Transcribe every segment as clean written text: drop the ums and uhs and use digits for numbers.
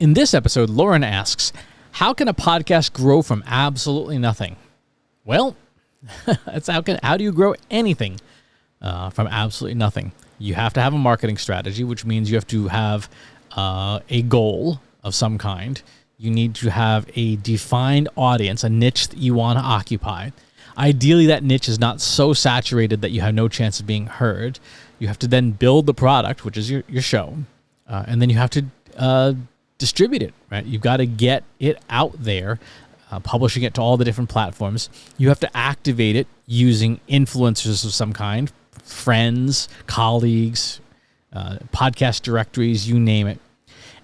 In this episode, Lauren asks, how can a podcast grow from absolutely nothing? Well, how do you grow anything from absolutely nothing? You have to have a marketing strategy, which means you have to have a goal of some kind. You need to have a defined audience, a niche that you want to occupy. Ideally, that niche is not so saturated that you have no chance of being heard. You have to then build the product, which is your show, and then you have to distribute it, right? You've got to get it out there, publishing it to all the different platforms. You have to activate it using influencers of some kind, friends, colleagues, podcast directories, you name it.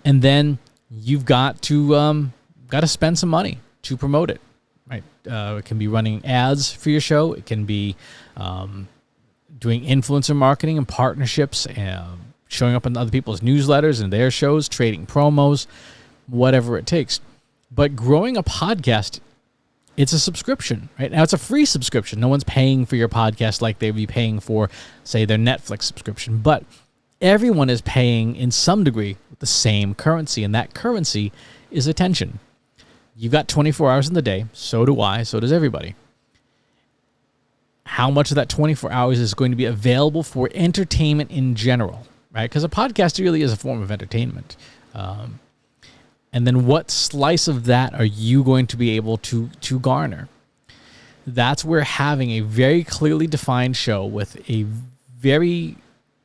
And then you've got to spend some money to promote it, right? It can be running ads for your show. It can be doing influencer marketing and partnerships, showing up in other people's newsletters and their shows, trading promos, whatever it takes. But growing a podcast, it's a subscription, right? Now, it's a free subscription. No one's paying for your podcast like they'd be paying for, say, their Netflix subscription. But everyone is paying in some degree with the same currency, and that currency is attention. You've got 24 hours in the day. So do I. So does everybody. How much of that 24 hours is going to be available for entertainment in general? Right, because a podcast really is a form of entertainment. And then what slice of that are you going to be able to garner? That's where having a very clearly defined show with a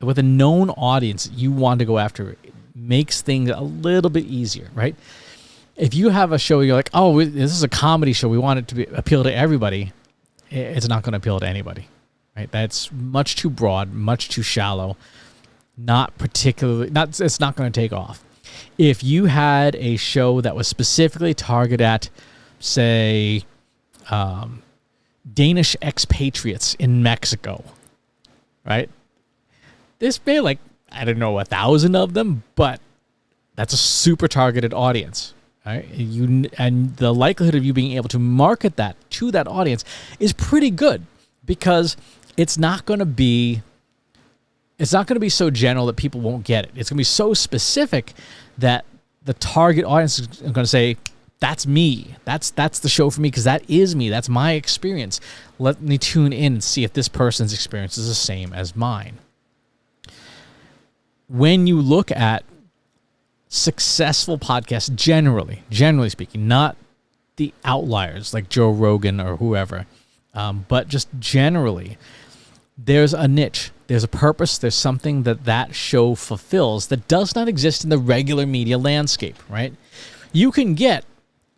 known audience you want to go after makes things a little bit easier, right? If you have a show, you're like, oh, this is a comedy show, we want it to appeal to everybody. It's not going to appeal to anybody, right? That's much too broad, much too shallow. It's not going to take off. If you had a show that was specifically targeted at, say, Danish expatriates in Mexico, right? There's maybe 1,000 of them, but that's a super targeted audience, right? And the likelihood of you being able to market that to that audience is pretty good, because it's not going to be so general that people won't get it. It's going to be so specific that the target audience is going to say, that's me. That's the show for me, because that is me. That's my experience. Let me tune in and see if this person's experience is the same as mine. When you look at successful podcasts, generally speaking, not the outliers like Joe Rogan or whoever, but just generally, there's a niche, there's a purpose, there's something that show fulfills that does not exist in the regular media landscape, right? You can get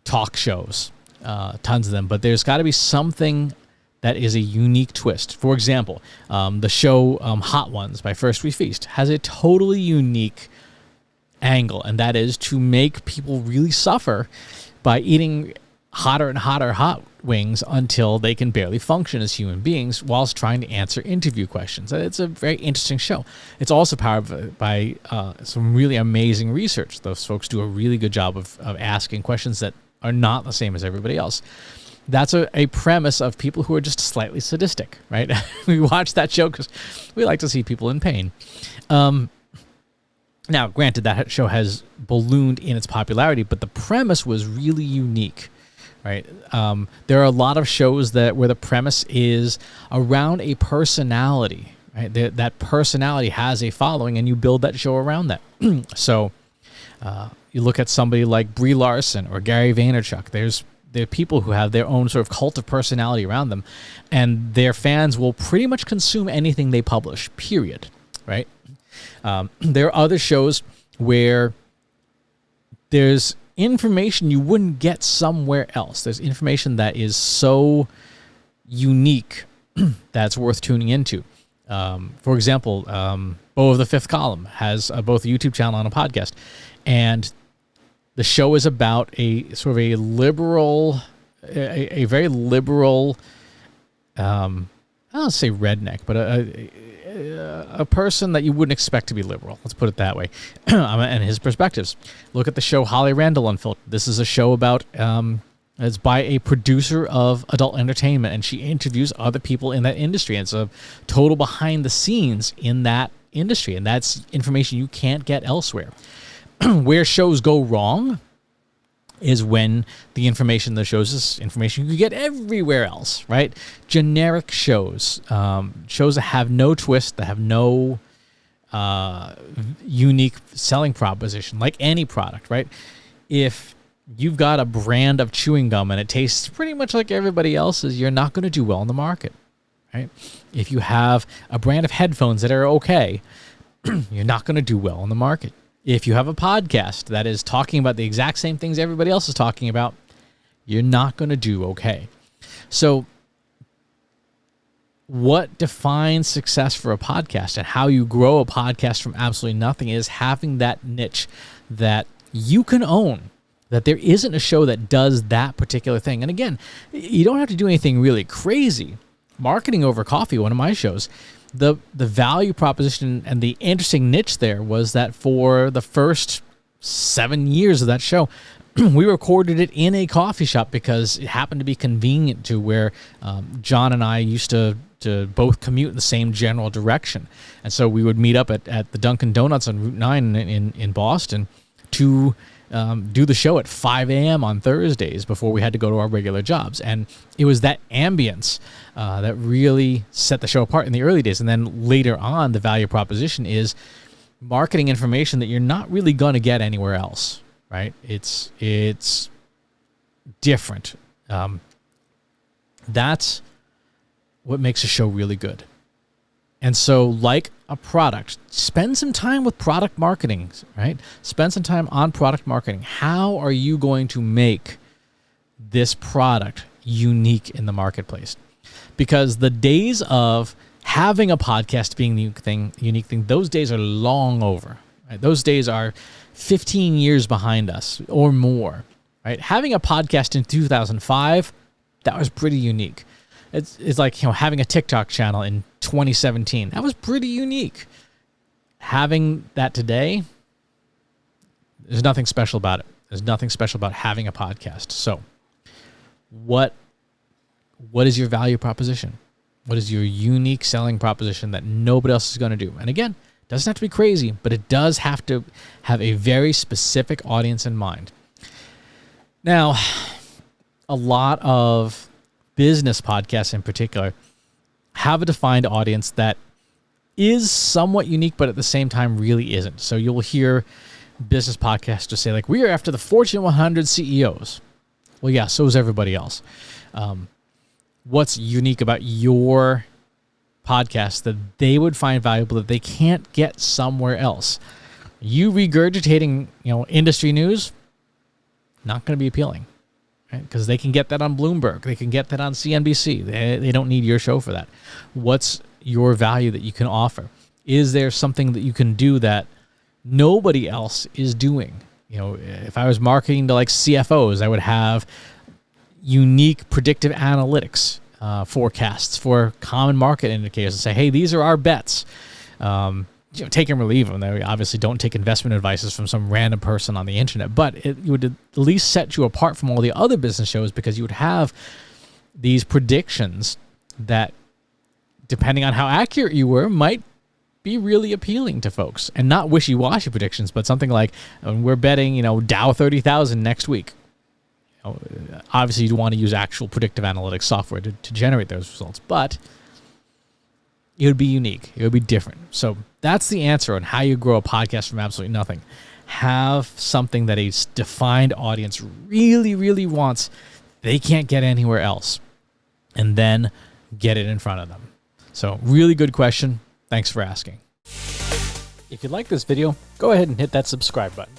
talk shows, tons of them, but there's got to be something that is a unique twist. For example, the show Hot Ones by First We Feast has a totally unique angle, and that is to make people really suffer by eating hotter and hotter hot wings until they can barely function as human beings whilst trying to answer interview questions. It's a very interesting show. It's also powered by some really amazing research. Those folks do a really good job of asking questions that are not the same as everybody else. That's a premise of people who are just slightly sadistic, right? We watch that show because we like to see people in pain. Now, granted, that show has ballooned in its popularity, but the premise was really unique. Right. There are a lot of shows where the premise is around a personality. Right. That personality has a following, and you build that show around that. So you look at somebody like Brie Larson or Gary Vaynerchuk. There are people who have their own sort of cult of personality around them, and their fans will pretty much consume anything they publish. Period. Right. There are other shows where there's information you wouldn't get somewhere else. There's information that is so unique that's worth tuning into. For example, Bo of the Fifth Column has both a YouTube channel and a podcast, and the show is about a sort of a liberal, a very liberal, I don't say redneck, but a person that you wouldn't expect to be liberal. Let's put it that way. And his perspectives. Look at the show Holly Randall Unfiltered. This is a show about, it's by a producer of adult entertainment, and she interviews other people in that industry. And it's a total behind the scenes in that industry, and that's information you can't get elsewhere. Where shows go wrong is when the information that shows is information you get everywhere else, right? Generic shows, shows that have no twist, that have no unique selling proposition, like any product, right? If you've got a brand of chewing gum and it tastes pretty much like everybody else's, you're not going to do well in the market, right? If you have a brand of headphones that are okay, you're not going to do well in the market. If you have a podcast that is talking about the exact same things everybody else is talking about, you're not going to do okay. So what defines success for a podcast and how you grow a podcast from absolutely nothing is having that niche that you can own, that there isn't a show that does that particular thing. And again, you don't have to do anything really crazy. Marketing Over Coffee, one of my shows, the value proposition and the interesting niche there was that for the first 7 years of that show, we recorded it in a coffee shop because it happened to be convenient to where John and I used to both commute in the same general direction. And so we would meet up at the Dunkin' Donuts on Route 9 in Boston to do the show at 5 a.m. on Thursdays before we had to go to our regular jobs. And it was that ambience that really set the show apart in the early days. And then later on, the value proposition is marketing information that you're not really going to get anywhere else, right? It's different. That's what makes a show really good. And so, like a product, spend some time with product marketing, right? Spend some time on product marketing. How are you going to make this product unique in the marketplace? Because the days of having a podcast being the unique thing, those days are long over. Right? Those days are 15 years behind us or more. Right? Having a podcast in 2005, that was pretty unique. It's like, having a TikTok channel in 2017. That was pretty unique. Having that today, there's nothing special about it. There's nothing special about having a podcast. So what is your value proposition? What is your unique selling proposition that nobody else is going to do? And again, it doesn't have to be crazy, but it does have to have a very specific audience in mind. Now, a lot of business podcasts in particular have a defined audience that is somewhat unique, but at the same time really isn't. So you'll hear business podcasters say, like, we are after the Fortune 100 CEOs. Well, yeah, so is everybody else. What's unique about your podcast that they would find valuable that they can't get somewhere else? You regurgitating, industry news, not going to be appealing. Because they can get that on Bloomberg. They can get that on CNBC. They don't need your show for that. What's your value that you can offer? Is there something that you can do that nobody else is doing? If I was marketing to like CFOs, I would have unique predictive analytics forecasts for common market indicators and say, hey, these are our bets. Take them or leave them. They obviously don't take investment advices from some random person on the internet, but it would at least set you apart from all the other business shows because you would have these predictions that, depending on how accurate you were, might be really appealing to folks. And not wishy-washy predictions, but something like, we're betting, Dow 30,000 next week. Obviously, you'd want to use actual predictive analytics software to generate those results, but it would be unique. It would be different. So that's the answer on how you grow a podcast from absolutely nothing. Have something that a defined audience really, really wants. They can't get anywhere else. And then get it in front of them. So really good question. Thanks for asking. If you like this video, go ahead and hit that subscribe button.